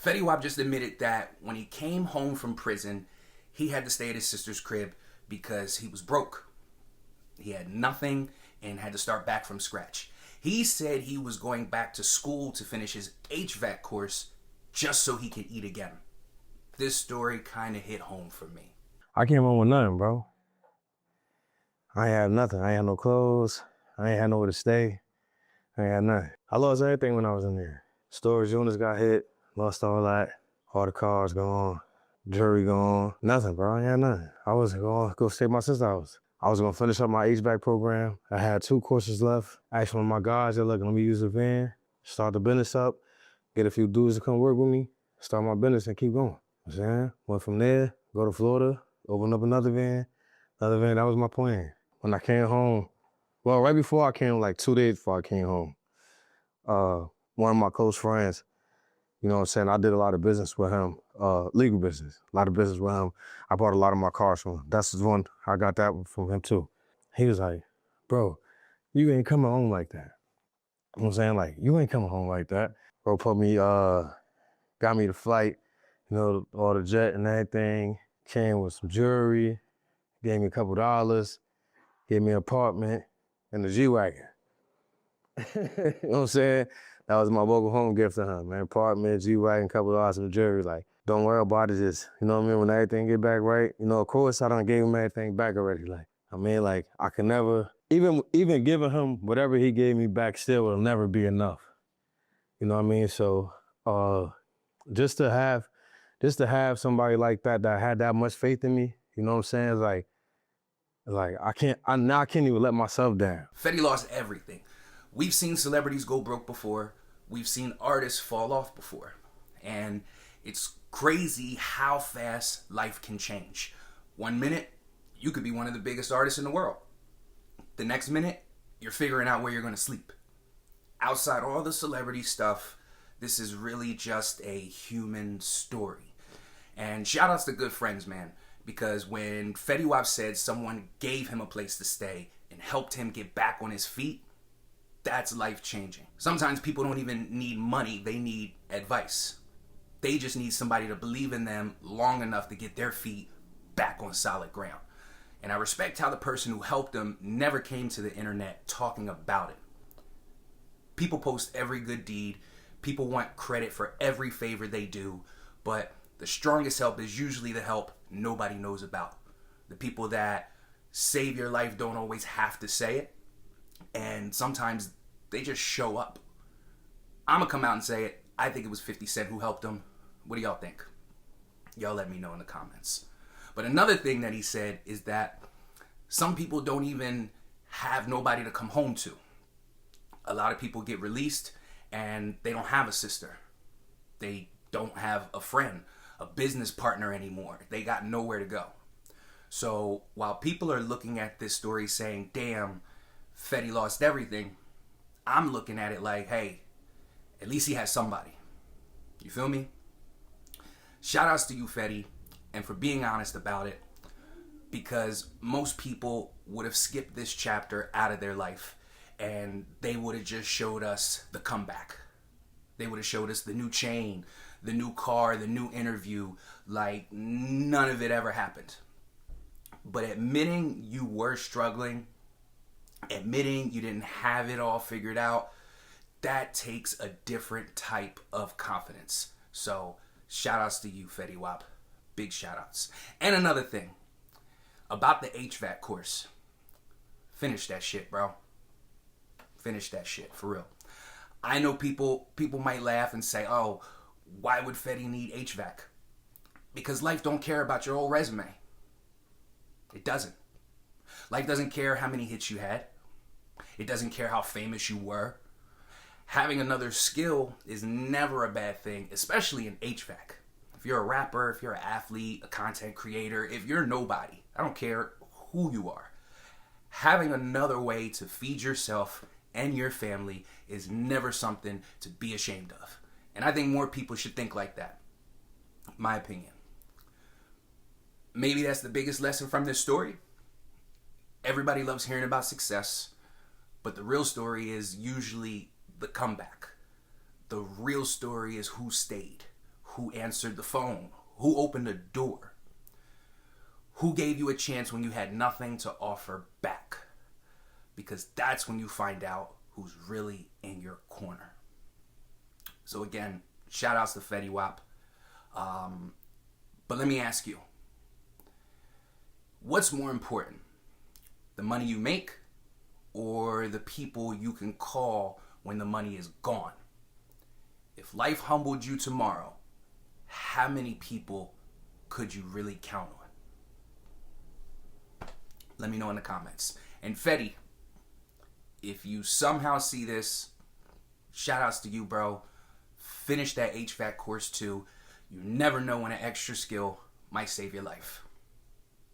Fetty Wap just admitted that when he came home from prison, he had to stay at his sister's crib because he was broke. He had nothing and had to start back from scratch. He said he was going back to school to finish his HVAC course just so he could eat again. This story kind of hit home for me. I came home with nothing, bro. I ain't had nothing. I ain't had no clothes. I ain't had nowhere to stay. I ain't had nothing. I lost everything when I was in there. Storage units got hit, lost all that. All the cars gone, jewelry gone. Nothing, bro. I ain't had nothing. I was going to go stay at my sister's house. I was going to finish up my HVAC program. I had 2 courses left. I asked one of my guys, look, let me use the van, start the business up, get a few dudes to come work with me, start my business and keep going. You know what I'm saying? Went from there, go to Florida, open up another van. That was my plan. When I came home, well, right before I came, like 2 days before I came home, one of my close friends, you know what I'm saying, I did a lot of business with him, legal business, a lot of business with him. I bought a lot of my cars from him. That's the one, I got that from him too. He was like, bro, you ain't coming home like that. You know what I'm saying? Like, you ain't coming home like that. Bro put me, got me the flight, you know, all the jet and everything, came with some jewelry, gave me a couple dollars, gave me an apartment and a G-Wagon. You know what I'm saying? That was my welcome home gift to him, man. Apartment, G-Wagon, couple dollars and jewelry. Like, don't worry about it, just, you know what I mean? When everything get back right, you know, of course I done gave him everything back already. Like, I mean, like, I can never, even giving him whatever he gave me back still will never be enough. You know what I mean? So, just to have somebody like that had that much faith in me, you know what I'm saying? It's like I can't even let myself down. Fetty lost everything. We've seen celebrities go broke before. We've seen artists fall off before. And it's crazy how fast life can change. 1 minute, you could be one of the biggest artists in the world. The next minute, you're figuring out where you're going to sleep. Outside all the celebrity stuff, this is really just a human story. And shout outs to good friends, man. Because when Fetty Wap said someone gave him a place to stay and helped him get back on his feet, that's life-changing. Sometimes people don't even need money, they need advice. They just need somebody to believe in them long enough to get their feet back on solid ground. And I respect how the person who helped them never came to the internet talking about it. People post every good deed. People want credit for every favor they do. But the strongest help is usually the help nobody knows about. The people that save your life don't always have to say it. And sometimes they just show up. I'm going to come out and say it. I think it was 50 Cent who helped him. What do y'all think? Y'all let me know in the comments. But another thing that he said is that some people don't even have nobody to come home to. A lot of people get released and they don't have a sister. They don't have a friend, a business partner anymore. They got nowhere to go. So while people are looking at this story saying, damn, Fetty lost everything, I'm looking at it like, hey, at least he has somebody. You feel me? Shout outs to you, Fetty, and for being honest about it, because most people would have skipped this chapter out of their life and they would have just showed us the comeback. They would have showed us the new chain, the new car, the new interview, like none of it ever happened. But admitting you were struggling, admitting you didn't have it all figured out, that takes a different type of confidence. So shout outs to you, Fetty Wap. Big shout outs. And another thing about the HVAC course. Finish that shit, bro. Finish that shit, for real. I know people might laugh and say, oh, why would Fetty need HVAC? Because life don't care about your old resume. It doesn't. Life doesn't care how many hits you had. It doesn't care how famous you were. Having another skill is never a bad thing, especially in HVAC. If you're a rapper, if you're an athlete, a content creator, if you're nobody, I don't care who you are. Having another way to feed yourself and your family is never something to be ashamed of. And I think more people should think like that. My opinion. Maybe that's the biggest lesson from this story. Everybody loves hearing about success, but the real story is usually the comeback. The real story is who stayed, Who answered the phone? Who opened the door? Who gave you a chance when you had nothing to offer back? Because that's when you find out who's really in your corner. So again, shout outs to Fetty Wap. But let me ask you, what's more important? The money you make or the people you can call when the money is gone? If life humbled you tomorrow, how many people could you really count on? Let me know in the comments. And Fetty, if you somehow see this, shout outs to you, bro. Finish that HVAC course too. You never know when an extra skill might save your life.